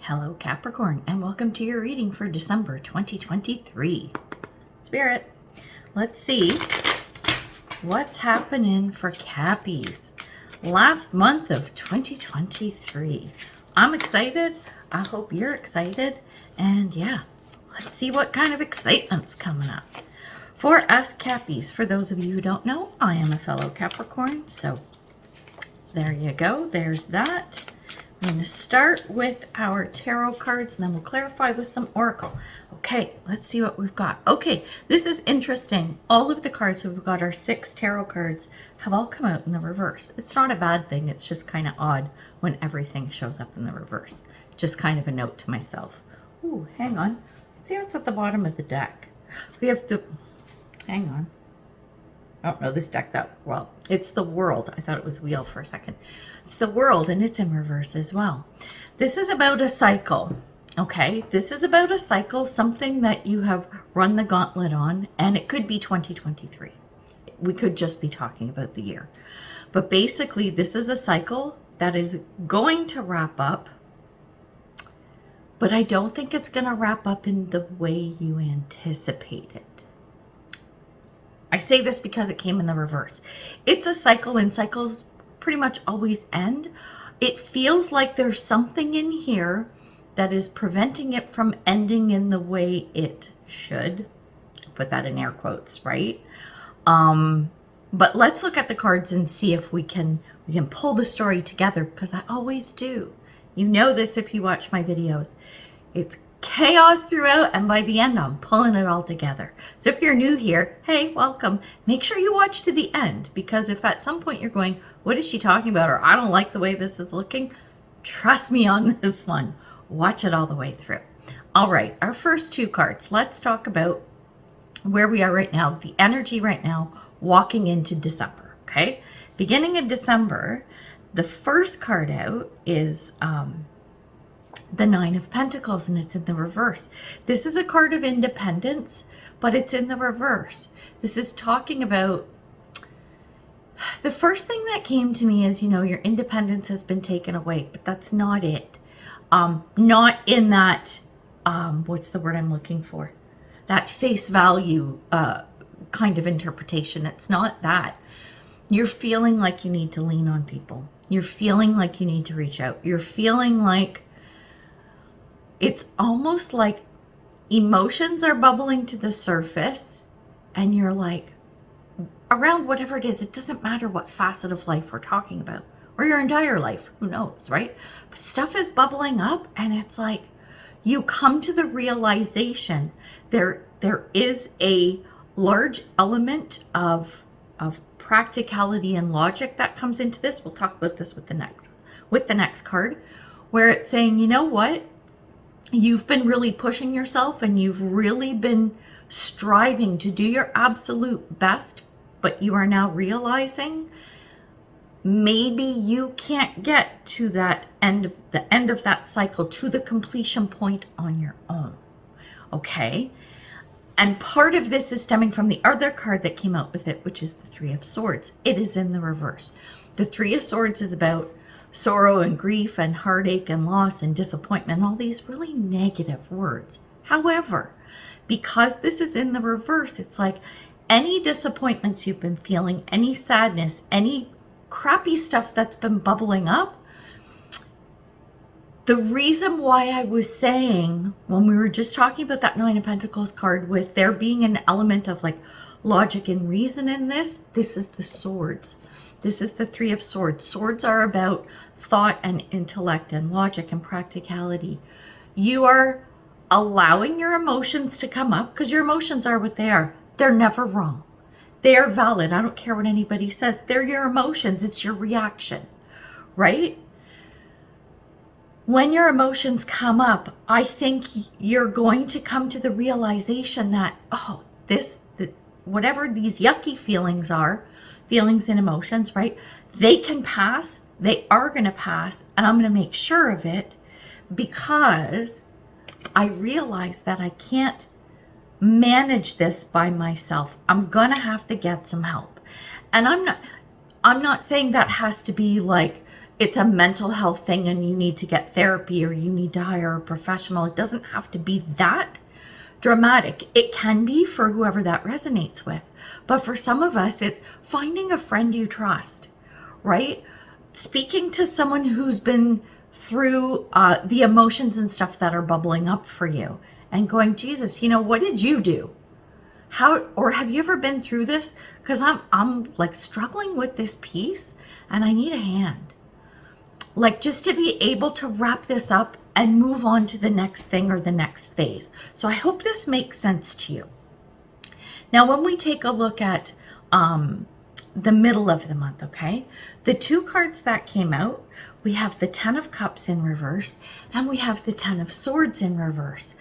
Hello Capricorn, and welcome to your reading for December 2023. Spirit, let's see what's happening for Cappies last month of 2023. I'm excited. I hope you're excited. And yeah, let's see what kind of excitement's coming up. For us Cappies, for those of you who don't know, I am a fellow Capricorn. So there you go. There's that. I'm going to start with our tarot cards and then we'll clarify with some oracle. Okay, let's see what we've got. Okay, this is interesting. All of the cards we've got, our 6 tarot cards, have all come out in the reverse. It's not a bad thing. It's just kind of odd when everything shows up in the reverse. Just kind of a note to myself. Ooh, hang on. Let's see what's at the bottom of the deck. We have the... Hang on. Oh, no, this deck that, well, it's the World. I thought it was Wheel for a second. It's the World, and it's in reverse as well. This is about a cycle, okay? This is about a cycle, something that you have run the gauntlet on, and it could be 2023. We could just be talking about the year. But basically, this is a cycle that is going to wrap up, but I don't think it's going to wrap up in the way you anticipate it. I say this because it came in the reverse. It's a cycle, and cycles pretty much always end. It feels like there's something in here that is preventing it from ending in the way it should. Put that in air quotes, right? But let's look at the cards and see if we can pull the story together, because I always do. You know this if you watch my videos. It's chaos throughout, and by the end I'm pulling it all together. So if you're new here, hey, welcome. Make sure you watch to the end, because if at some point you're going, what is she talking about, or I don't like the way this is looking, trust me on this one. Watch it all the way through. All right, our first 2 cards. Let's talk about where we are right now, the energy right now walking into December. Okay, beginning of December, the first card out is the 9 of Pentacles, and it's in the reverse. This is a card of independence, but it's in the reverse. This is talking about, the first thing that came to me is, you know, your independence has been taken away, but that's not it. Not in that, what's the word I'm looking for? That face value kind of interpretation. It's not that. You're feeling like you need to lean on people. You're feeling like you need to reach out. You're feeling like it's almost like emotions are bubbling to the surface, and you're like, around whatever it is, it doesn't matter what facet of life we're talking about, or your entire life, who knows, right? But stuff is bubbling up, and it's like you come to the realization there is a large element of practicality and logic that comes into this. We'll talk about this with the next card, where it's saying, you know what? You've been really pushing yourself, and you've really been striving to do your absolute best, but you are now realizing maybe you can't get to the end of that cycle, to the completion point on your own. Okay? And part of this is stemming from the other card that came out with it, which is the 3 of Swords. It is in the reverse. The 3 of Swords is about sorrow and grief and heartache and loss and disappointment, all these really negative words. However, because this is in the reverse, it's like any disappointments you've been feeling, any sadness, any crappy stuff that's been bubbling up. The reason why I was saying, when we were just talking about that 9 of Pentacles card, with there being an element of like logic and reason in this, this is the Swords. This is the 3 of Swords. Swords are about thought and intellect and logic and practicality. You are allowing your emotions to come up, because your emotions are what they are. They're never wrong. They are valid. I don't care what anybody says. They're your emotions. It's your reaction, right? When your emotions come up, I think you're going to come to the realization that, oh, whatever these yucky feelings are, feelings and emotions, right? They can pass. They are going to pass. And I'm going to make sure of it, because I realize that I can't manage this by myself. I'm going to have to get some help. And I'm not saying that has to be like it's a mental health thing and you need to get therapy or you need to hire a professional. It doesn't have to be that dramatic. It can be for whoever that resonates with. But for some of us, it's finding a friend you trust, right? Speaking to someone who's been through the emotions and stuff that are bubbling up for you and going, Jesus, you know, what did you do? How, or have you ever been through this? Because I'm like struggling with this piece and I need a hand. Like, just to be able to wrap this up and move on to the next thing or the next phase. So I hope this makes sense to you. Now, when we take a look at the middle of the month, okay, the two cards that came out, we have the 10 of Cups in reverse and we have the 10 of Swords in reverse.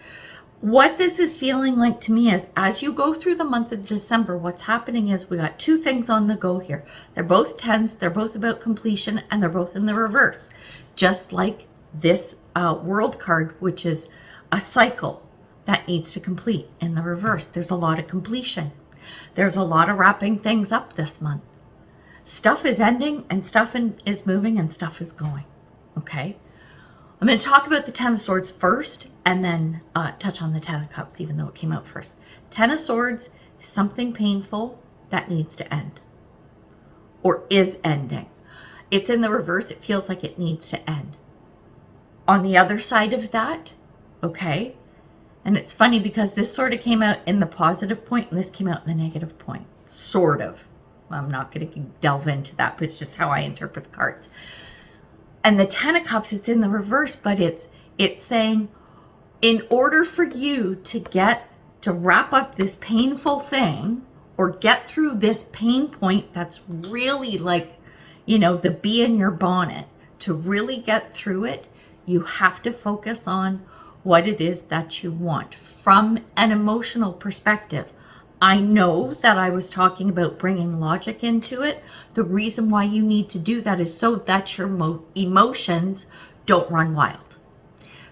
What this is feeling like to me is, as you go through the month of December, what's happening is we got two things on the go here. They're both 10s, they're both about completion, and they're both in the reverse. Just like this World card, which is a cycle that needs to complete in the reverse. There's a lot of completion. There's a lot of wrapping things up this month. Stuff is ending and stuff is moving and stuff is going, okay? I'm going to talk about the 10 of Swords first and then touch on the 10 of Cups, even though it came out first. 10 of Swords is something painful that needs to end or is ending. It's in the reverse. It feels like it needs to end. On the other side of that, okay, and it's funny because this sort of came out in the positive point and this came out in the negative point, sort of. I'm not going to delve into that, but it's just how I interpret the cards. And the 10 of Cups, it's in the reverse, but it's saying, in order for you to wrap up this painful thing or get through this pain point that's really like, you know, the bee in your bonnet, to really get through it, you have to focus on what it is that you want from an emotional perspective. I know that I was talking about bringing logic into it. The reason why you need to do that is so that your emotions don't run wild,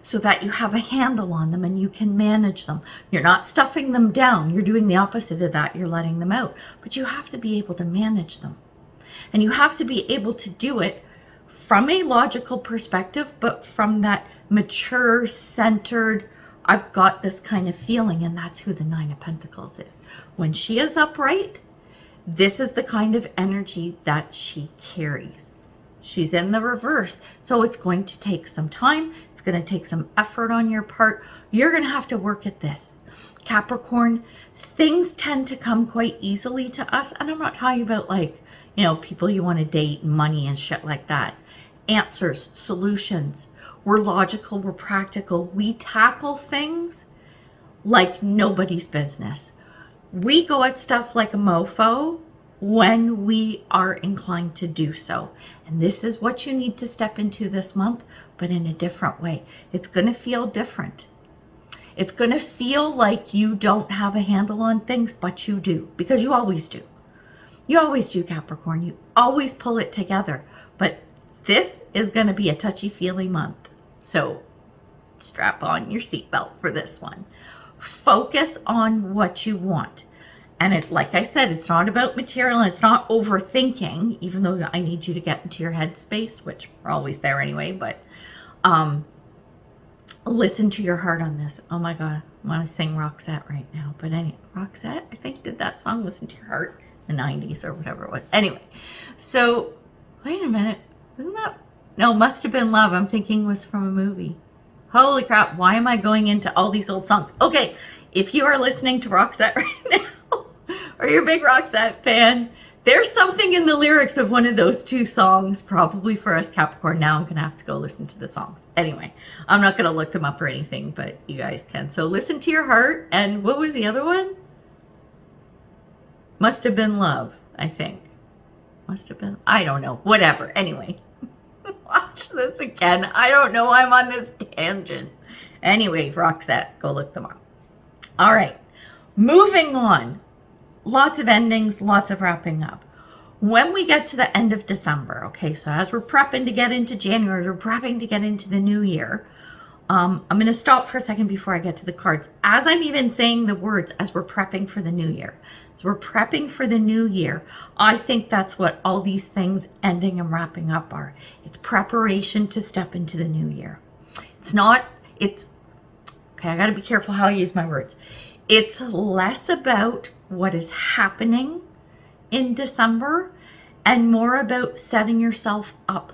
so that you have a handle on them and you can manage them. You're not stuffing them down. You're doing the opposite of that. You're letting them out. But you have to be able to manage them. And you have to be able to do it from a logical perspective, but from that mature, centered, I've got this kind of feeling, and that's who the 9 of Pentacles is. When she is upright, this is the kind of energy that she carries. She's in the reverse, so it's going to take some time. It's going to take some effort on your part. You're going to have to work at this. Capricorn, things tend to come quite easily to us, and I'm not talking about like, you know, people you want to date, money and shit like that. Answers, solutions. We're logical, we're practical. We tackle things like nobody's business. We go at stuff like a mofo when we are inclined to do so. And this is what you need to step into this month, but in a different way. It's going to feel different. It's going to feel like you don't have a handle on things, but you do, because you always do. You always do, Capricorn. You always pull it together. But this is going to be a touchy-feely month. So strap on your seatbelt for this one. Focus on what you want. And it, like I said, it's not about material. And it's not overthinking, even though I need you to get into your headspace, which we're always there anyway. But listen to your heart on this. Oh my God, I want to sing Roxette right now. But anyway, Roxette, I think, did that song, Listen to Your Heart, in the 90s or whatever it was. Anyway, so wait a minute. Isn't that... No, Must Have Been Love, I'm thinking was from a movie. Holy crap, why am I going into all these old songs? Okay, if you are listening to Roxette right now, or you're a big Roxette fan, there's something in the lyrics of one of those two songs, probably for us Capricorn. Now I'm going to have to go listen to the songs. Anyway, I'm not going to look them up or anything, but you guys can. So Listen to Your Heart, and what was the other one? Must Have Been Love, I think. Must have been, I don't know, whatever. Anyway. Watch this again. I don't know. I'm on this tangent. Anyway, Roxette, go look them up. All right. Moving on. Lots of endings, lots of wrapping up. When we get to the end of December, okay, so as we're prepping to get into January, we're prepping to get into the new year, I'm going to stop for a second before I get to the cards. As I'm even saying the words, as we're prepping for the new year, as we're prepping for the new year, I think that's what all these things ending and wrapping up are. It's preparation to step into the new year. Okay, I got to be careful how I use my words. It's less about what is happening in December and more about setting yourself up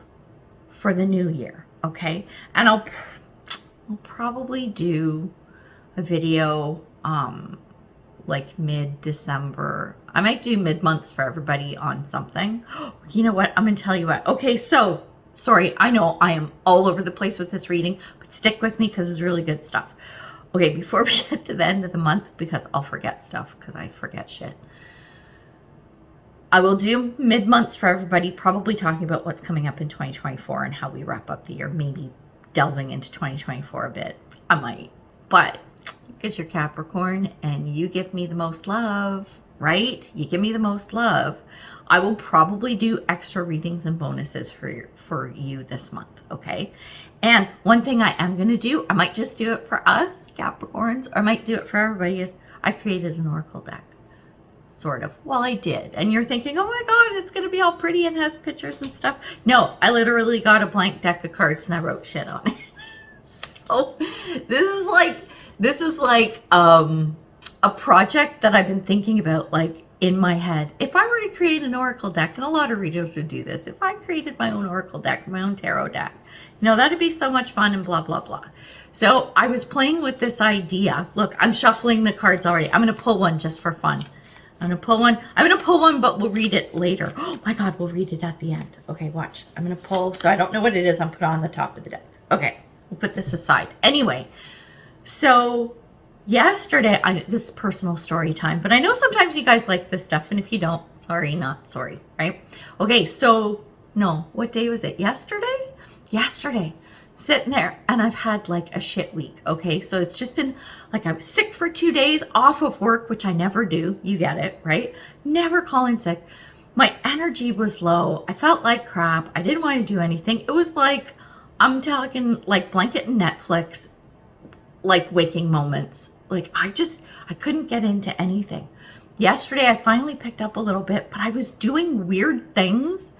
for the new year, okay? And I'll probably do a video like mid-December. I might do mid-months for everybody on something. You know what? I'm going to tell you what. Okay, so sorry, I know I am all over the place with this reading, but stick with me because it's really good stuff. Okay, before we get to the end of the month, because I'll forget stuff because I forget shit. I will do mid-months for everybody, probably talking about what's coming up in 2024 and how we wrap up the year, maybe delving into 2024 a bit. I might, but because you're Capricorn and you give me the most love, right? You give me the most love. I will probably do extra readings and bonuses for you this month, okay? And one thing I am going to do, I might just do it for us Capricorns, or I might do it for everybody, is I created an oracle deck. Sort of. Well, I did. And you're thinking, oh my God, it's going to be all pretty and has pictures and stuff. No, I literally got a blank deck of cards and I wrote shit on it. So this is like a project that I've been thinking about, like, in my head. If I were to create an oracle deck, and a lot of readers would do this, if I created my own oracle deck, my own tarot deck, you know, that'd be so much fun and blah, blah, blah. So I was playing with this idea. Look, I'm shuffling the cards already. I'm going to pull one just for fun. I'm going to pull one, but we'll read it later. Oh my God, we'll read it at the end. Okay, watch. I'm going to pull, so I don't know what it is. I'm put on the top of the deck. Okay, we'll put this aside. Anyway, so yesterday, this is personal story time, but I know sometimes you guys like this stuff, and if you don't, sorry, not sorry, right? Okay, so, no, what day was it? Yesterday? Yesterday. Sitting there, and I've had like a shit week, okay? So it's just been like, I was sick for 2 days, off of work, which I never do. You get it, right? Never call in sick. My energy was low. I felt like crap. I didn't want to do anything. It was like, I'm talking like blanket and Netflix, like waking moments. Like I couldn't get into anything. Yesterday, I finally picked up a little bit, but I was doing weird things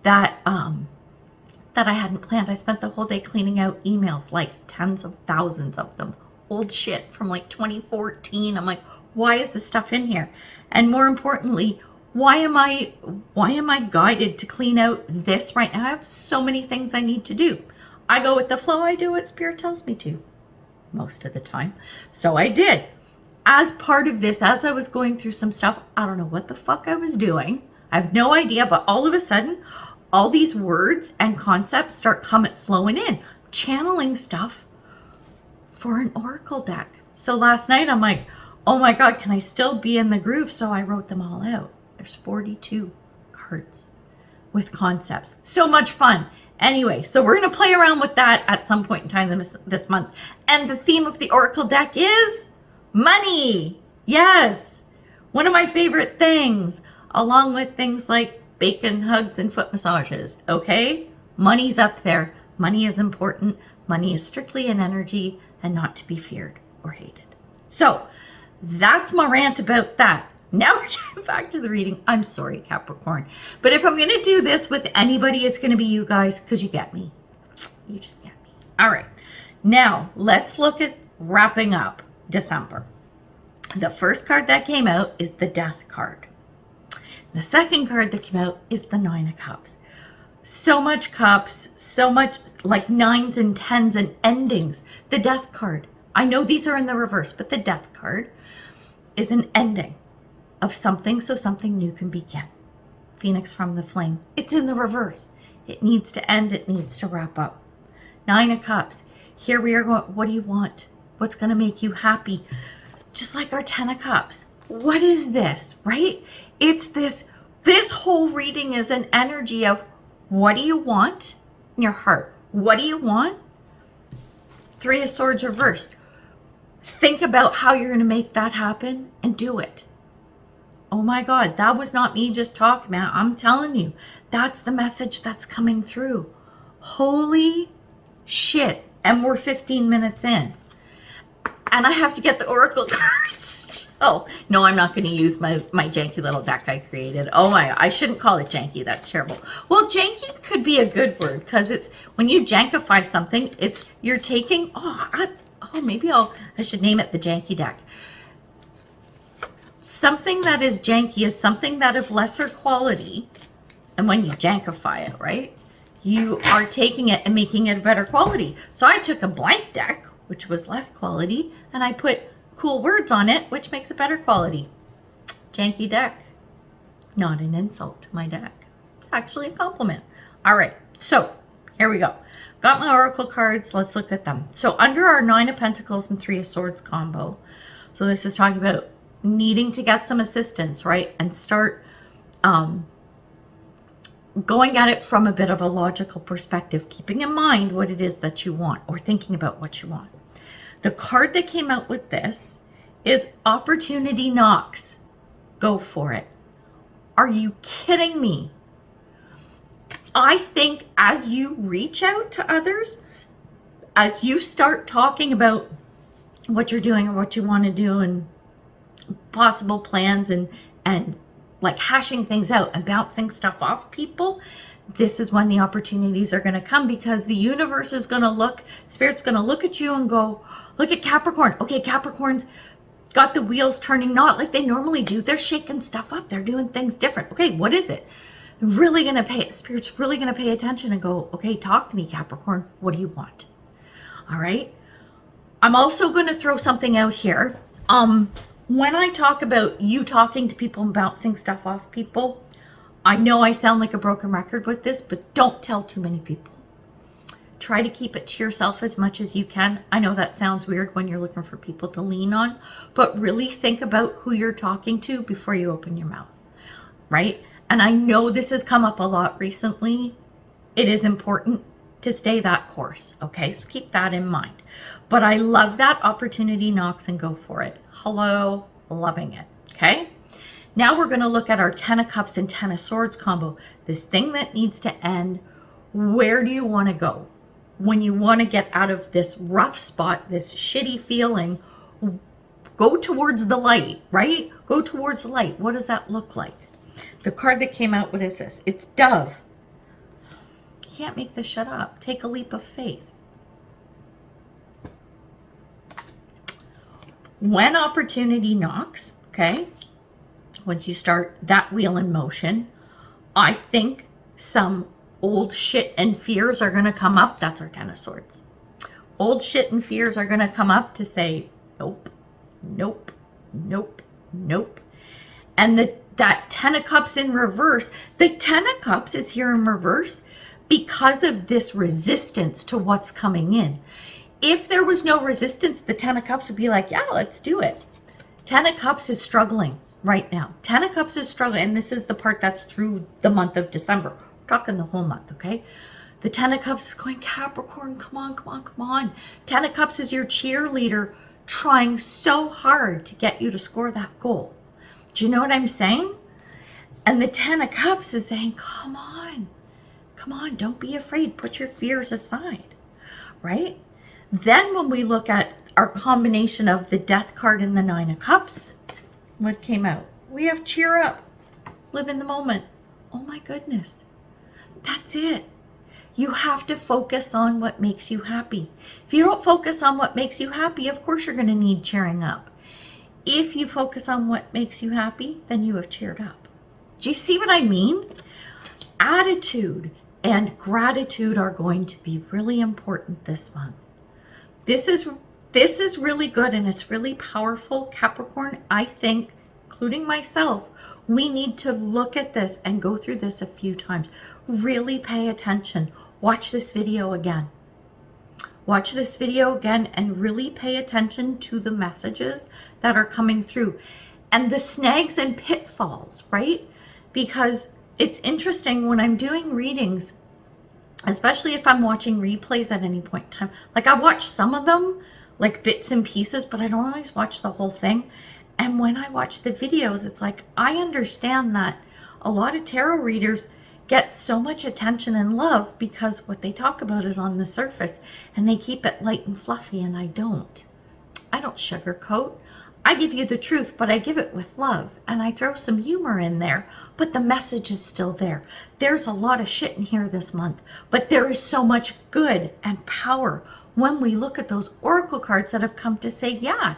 that I hadn't planned. I spent the whole day cleaning out emails, like tens of thousands of them. Old shit from like 2014. I'm like, why is this stuff in here? And more importantly, why am I guided to clean out this right now? I have so many things I need to do. I go with the flow. I do what Spirit tells me to most of the time. So I did. As part of this, as I was going through some stuff, I don't know what the fuck I was doing. I have no idea, but all of a sudden, all these words and concepts start flowing in, channeling stuff for an oracle deck. So last night I'm like, oh my God, can I still be in the groove? So I wrote them all out. There's 42 cards with concepts. So much fun. Anyway, so we're going to play around with that at some point in time this month. And the theme of the oracle deck is money. Yes. One of my favorite things, along with things like bacon, hugs, and foot massages, okay? Money's up there. Money is important. Money is strictly an energy and not to be feared or hated. So that's my rant about that. Now we're getting back to the reading. I'm sorry, Capricorn. But if I'm going to do this with anybody, it's going to be you guys, because you get me. You just get me. All right. Now, let's look at wrapping up December. The first card that came out is the Death card. The second card that came out is the Nine of Cups. So much cups, so much like nines and tens and endings. The Death card. I know these are in the reverse, but the Death card is an ending of something so something new can begin. Phoenix from the flame. It's in the reverse. It needs to end. It needs to wrap up. Nine of Cups. Here we are going, what do you want? What's going to make you happy? Just like our Ten of Cups. What is this, right? It's this whole reading is an energy of what do you want in your heart? What do you want? Three of Swords reversed. Think about how you're going to make that happen and do it. Oh my God, that was not me just talking, man. I'm telling you, that's the message that's coming through. Holy shit. and we're 15 minutes in. And I have to get the oracle cards. Oh, no, I'm not going to use my janky little deck I created. Oh my, I shouldn't call it janky. That's terrible. Well, janky could be a good word because it's when you jankify something, it's you're taking, maybe I should name it the janky deck. Something that is janky is something that of lesser quality. And when you jankify it, right, you are taking it and making it a better quality. So I took a blank deck, which was less quality, and I put cool words on it, which makes it better quality. Janky deck. Not an insult to my deck. It's actually a compliment. All right, so here we go. Got my oracle cards. Let's look at them. So under our 9 of Pentacles and 3 of Swords combo, so this is talking about needing to get some assistance, right? And start going at it from a bit of a logical perspective, keeping in mind what it is that you want or thinking about what you want. The card that came out with this is Opportunity Knocks. Go for it. Are you kidding me? I think as you reach out to others, as you start talking about what you're doing or what you want to do and possible plans and like hashing things out and bouncing stuff off people, this is when the opportunities are going to come, because the universe is going to look, Spirit's going to look at you and go, look at Capricorn. Okay, Capricorn's got the wheels turning, not like they normally do. They're shaking stuff up. They're doing things different. Okay, what is it? Really going to pay, Spirit's really going to pay attention and go, okay, talk to me, Capricorn. What do you want? All right. I'm also going to throw something out here. When I talk about you talking to people and bouncing stuff off people, I know I sound like a broken record with this, but don't tell too many people. Try to keep it to yourself as much as you can. I know that sounds weird when you're looking for people to lean on, but really think about who you're talking to before you open your mouth, right? And I know this has come up a lot recently. It is important to stay that course, okay? So keep that in mind. But I love that Opportunity Knocks and go for it. Hello, loving it, okay? Now we're going to look at our 10 of Cups and 10 of Swords combo. This thing that needs to end. Where do you want to go? When you want to get out of this rough spot, this shitty feeling, go towards the light, right? Go towards the light. What does that look like? The card that came out, what is this? It's Dove. You can't make this shut up. Take a leap of faith. When opportunity knocks, okay, once you start that wheel in motion, I think some old shit and fears are going to come up. That's our 10 of Swords. Old shit and fears are going to come up to say, nope, nope, nope, nope. And that 10 of Cups in reverse, the 10 of Cups is here in reverse because of this resistance to what's coming in. If there was no resistance, the 10 of Cups would be like, yeah, let's do it. 10 of Cups is struggling right now. 10 of Cups is struggling, and this is the part that's through the month of December. We're talking the whole month, okay? The 10 of Cups is going, Capricorn, come on, come on, come on. 10 of Cups is your cheerleader trying so hard to get you to score that goal. Do you know what I'm saying? And the 10 of Cups is saying, come on, don't be afraid. Put your fears aside, right? Then when we look at our combination of the Death card and the 9 of Cups, what came out? We have cheer up, live in the moment. Oh my goodness. That's it. You have to focus on what makes you happy. If you don't focus on what makes you happy, of course you're going to need cheering up. If you focus on what makes you happy, then you have cheered up. Do you see what I mean? Attitude and gratitude are going to be really important this month. This is really good and it's really powerful. Capricorn, I think, including myself, we need to look at this and go through this a few times. Really pay attention. Watch this video again. Watch this video again and really pay attention to the messages that are coming through and the snags and pitfalls, right? Because it's interesting when I'm doing readings, especially if I'm watching replays at any point in time. Like I watch some of them, like bits and pieces, but I don't always watch the whole thing. And when I watch the videos, it's like I understand that a lot of tarot readers get so much attention and love because what they talk about is on the surface and they keep it light and fluffy, and I don't. I don't sugarcoat. I give you the truth, but I give it with love, and I throw some humor in there, but the message is still there. There's a lot of shit in here this month, but there is so much good and power when we look at those oracle cards that have come to say, yeah,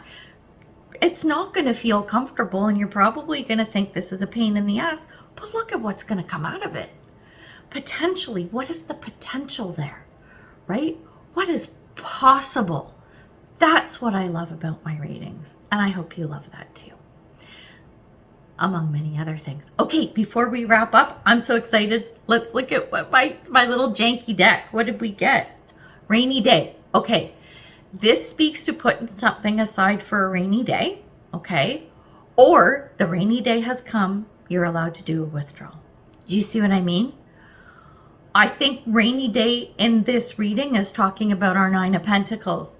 it's not going to feel comfortable, and you're probably going to think this is a pain in the ass, but look at what's going to come out of it. Potentially, what is the potential there, right? What is possible? That's what I love about my readings, and I hope you love that too, among many other things. Okay, before we wrap up, I'm so excited. Let's look at what my little janky deck. What did we get? Rainy day. Okay, this speaks to putting something aside for a rainy day, okay? Or the rainy day has come, you're allowed to do a withdrawal. Do you see what I mean? I think rainy day in this reading is talking about our Nine of Pentacles.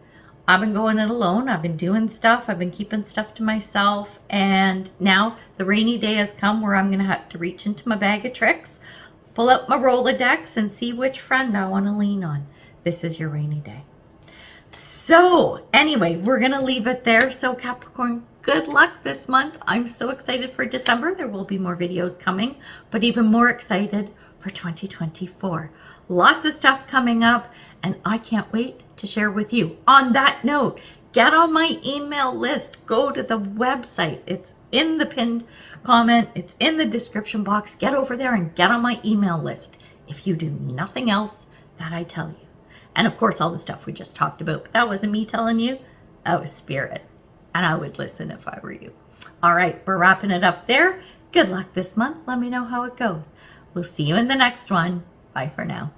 I've been going it alone. I've been doing stuff. I've been keeping stuff to myself. And now the rainy day has come where I'm going to have to reach into my bag of tricks, pull out my Rolodex, and see which friend I want to lean on. This is your rainy day. So anyway, we're going to leave it there. So Capricorn, good luck this month. I'm so excited for December. There will be more videos coming, but even more excited for 2024. Lots of stuff coming up, and I can't wait to share with you. On that note, get on my email list. Go to the website. It's in the pinned comment. It's in the description box. Get over there and get on my email list if you do nothing else that I tell you. And of course, all the stuff we just talked about, but that wasn't me telling you. That was spirit. And I would listen if I were you. All right, we're wrapping it up there. Good luck this month. Let me know how it goes. We'll see you in the next one. Bye for now.